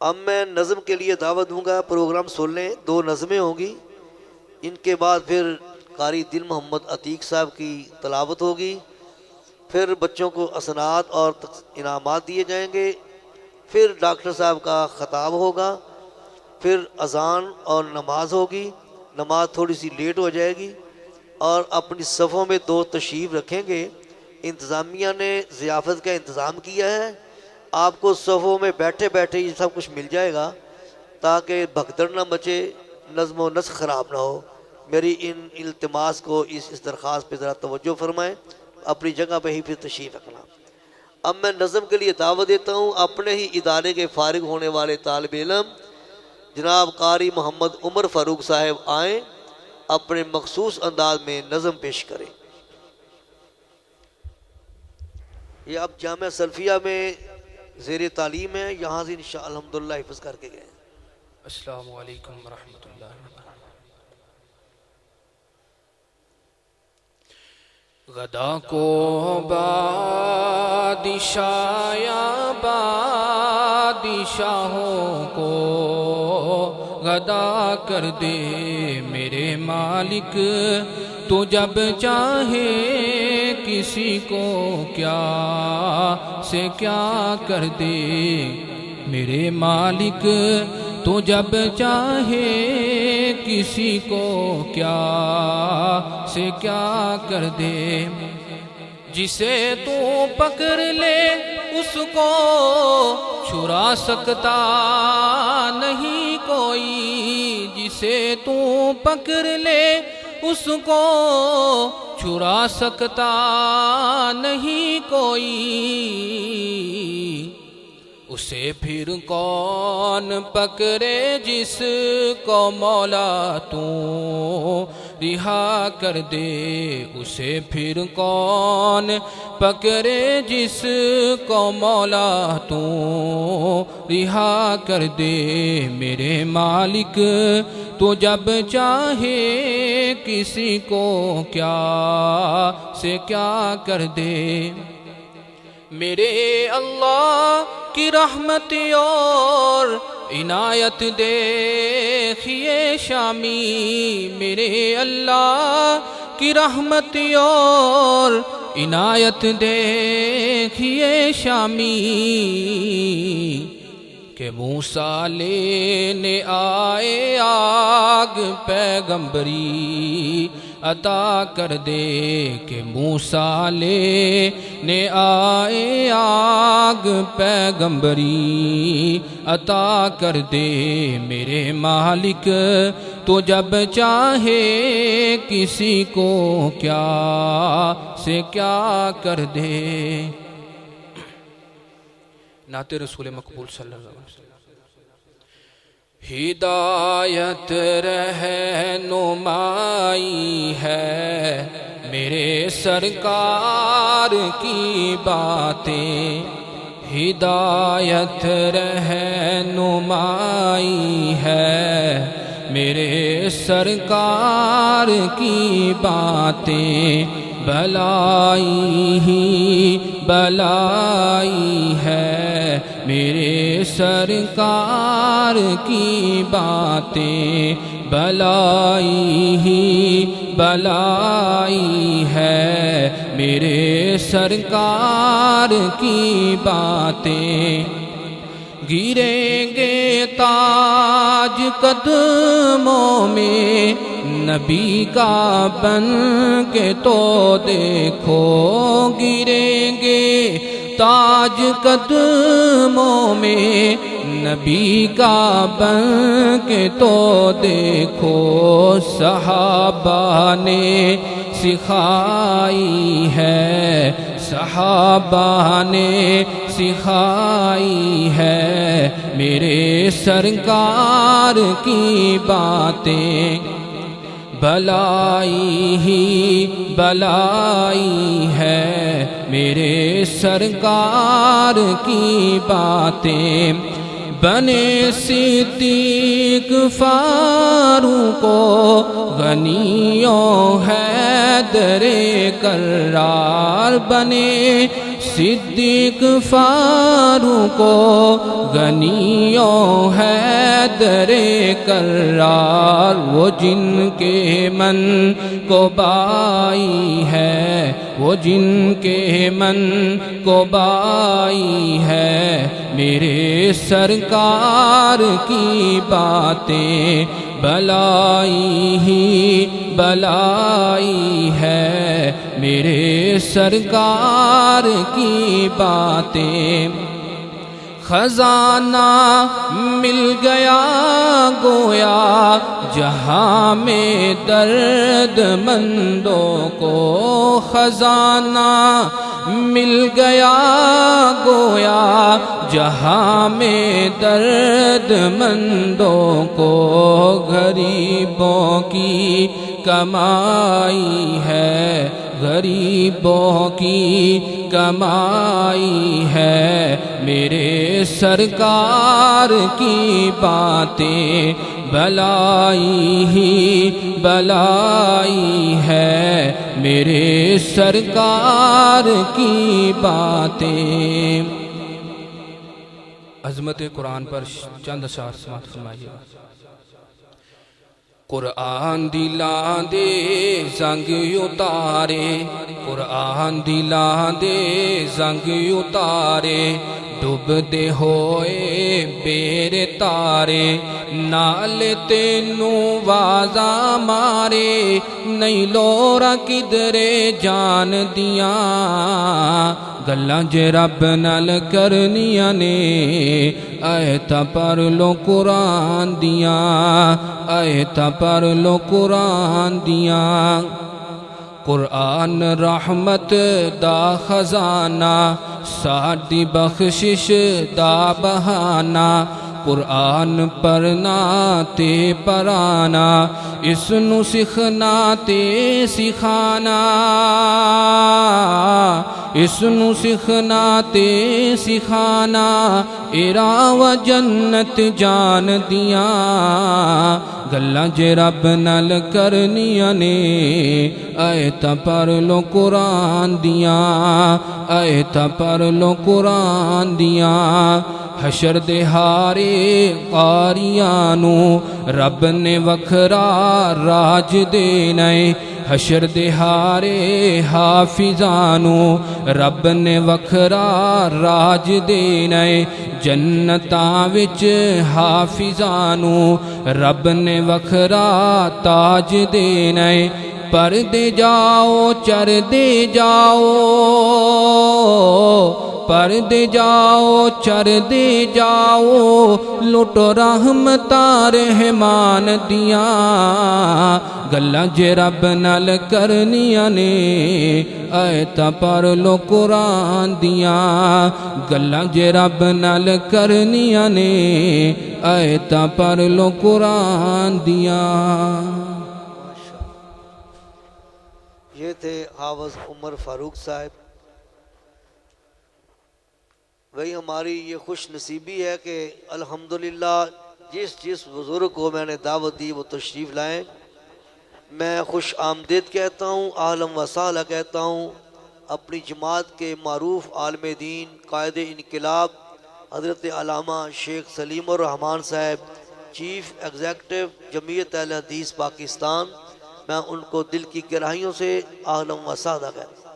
اب میں نظم کے لیے دعوت دوں گا، پروگرام سن لیں، 2 نظمیں ہوں گی، ان کے بعد پھر قاری دل محمد عتیق صاحب کی تلاوت ہوگی، پھر بچوں کو اسناد اور انعامات دیے جائیں گے، پھر ڈاکٹر صاحب کا خطاب ہوگا، پھر اذان اور نماز ہوگی، نماز تھوڑی سی لیٹ ہو جائے گی، اور اپنی صفوں میں 2 تشریف رکھیں گے۔ انتظامیہ نے ضیافت کا انتظام کیا ہے، آپ کو صفوں میں بیٹھے بیٹھے یہ سب کچھ مل جائے گا تاکہ بھگدڑ نہ مچے، نظم و نسق خراب نہ ہو۔ میری ان التماس کو، اس درخواست پہ ذرا توجہ فرمائیں، اپنی جگہ پہ ہی پھر تشریف رکھنا۔ اب میں نظم کے لیے دعوت دیتا ہوں اپنے ہی ادارے کے فارغ ہونے والے طالب علم جناب قاری محمد عمر فاروق صاحب آئیں، اپنے مخصوص انداز میں نظم پیش کریں۔ یہ اب جامعہ سلفیہ میں زیر تعلیم ہے، یہاں سے انشاءاللہ الحمدللہ حفظ کر کے گئے۔ السلام علیکم ورحمۃ اللہ وبرکاتہ۔ غدا کو بادشاہ یا بادشاہوں کو غدا کر دے میرے مالک، تو جب چاہے کسی کو کیا سے کیا کر دے میرے مالک، تو جب چاہے کسی کو کیا سے کیا کر دے۔ جسے تو پکڑ لے اس کو چھڑا سکتا نہیں کوئی، جسے تو پکڑ لے اس کو چھڑا سکتا نہیں کوئی، اسے پھر کون پکڑے جس کو مولا تو رہا کر دے، اسے پھر کون پکڑے جس کو مولا تو رہا کر دے میرے مالک، تو جب چاہے کسی کو کیا سے کیا کر دے۔ میرے اللہ کی رحمت اور عنایت دیکھیے شامی، میرے اللہ کی رحمت اور عنایت دیکھیے شامی، کہ موسیٰ لینے آئے آگ پیغمبری عطا کر دے، کہ موسیٰ لینے آئے آگ پیغمبری عطا کر دے میرے مالک، تو جب چاہے کسی کو کیا سے کیا کر دے۔ نعت رسول مقبول صلی اللہ علیہ وسلم۔ ہدایت رہنمائی ہے میرے سرکار کی باتیں، ہدایت رہنمائی ہے میرے سرکار کی باتیں، بلائی ہی بلائی ہے میرے سرکار کی باتیں، بلائی ہی بلائی ہے میرے سرکار کی باتیں۔ گریں گے تاج قدموں میں نبی کا بن کے تو دیکھو، گریں گے تاج قدموں میں نبی کا بن کے تو دیکھو، صحابہ نے سکھائی ہے، صحابہ نے سکھائی ہے میرے سرکار کی باتیں، بلائی ہی بلائی ہے میرے سرکار کی باتیں۔ بنے صدیق فاروق غنیوں حیدر کرار، بنے صدیق فاروق و غنی و حیدر کرار، وہ جن کے من کو بائی ہے، وہ جن کے من کو بائی ہے، میرے سرکار کی باتیں بلائی ہی بلائی ہے، میرے سرکار کی باتیں۔ خزانہ مل گیا گویا جہاں میں درد مندوں کو، خزانہ مل گیا گویا جہاں میں درد مندوں کو، غریبوں کی کمائی ہے، غریبوں کی کمائی ہے، میرے سرکار کی باتیں بلائی ہی بلائی ہے، میرے سرکار کی باتیں۔ عظمت قرآن پر چند اشعار سماعت فرمائیے۔ قرآن دلاں دے زنگ اتارے، قرآن دلاں دے زنگ اتارے، ڈوب دے ہوئے بیر تارے، نال تینوں وازاں مارے، نہیں لورا کدرے جان دیاں، گلاں جے رب نال کرنیاں نے، آیتاں پڑھ لو قرآن دیاں، آیتاں پڑھ لو قرآن دیاں۔ قرآن رحمت دا خزانہ، ساڈی بخشش دا بہانہ، قرآن پڑھنا تے پڑھانا، اس نو سکھنا تے سکھانا، اس نو سکھنا تے سکھانا، اراو جنت جان دیاں، گلاں جے رب نال کرنیاں نے، آیتاں پڑھ لو قرآن دیاں، آیتاں پڑھ لو قرآن دیاں۔ حشر دے ہارے قاریاں نو رب نے وکھرا راج دینا ہے، حشر دے ہارے حافظاں نو رب نے وکھرا راج دینا ہے، جنتاں وچ حافظاں نو رب نے وکھرا تاج دینا ہے، پردے جاؤ چردے جاؤ، پردے جاؤ چردے جاؤ، لٹو رحمتاں رحمان دیاں، گلاں جے رب نال کرنیاں نے، آیتاں پڑھ لو قرآن دیاں، گلاں جے رب نال کرنیاں نے، آیتاں پڑھ لو قرآن دیاں۔ یہ تھے حافظ عمر فاروق صاحب۔ وہی ہماری یہ خوش نصیبی ہے کہ الحمدللہ جس بزرگ کو میں نے دعوت دی وہ تشریف لائیں، میں خوش آمدید کہتا ہوں، اہلاً و سہلاً کہتا ہوں۔ اپنی جماعت کے معروف عالم دین قائد انقلاب حضرت علامہ شیخ سلیم الرحمان صاحب، چیف ایگزیکٹو جمعیت اہل حدیث پاکستان، میں ان کو دل کی گہرائیوں سے اہلاً و سہلاً کہتا ہوں۔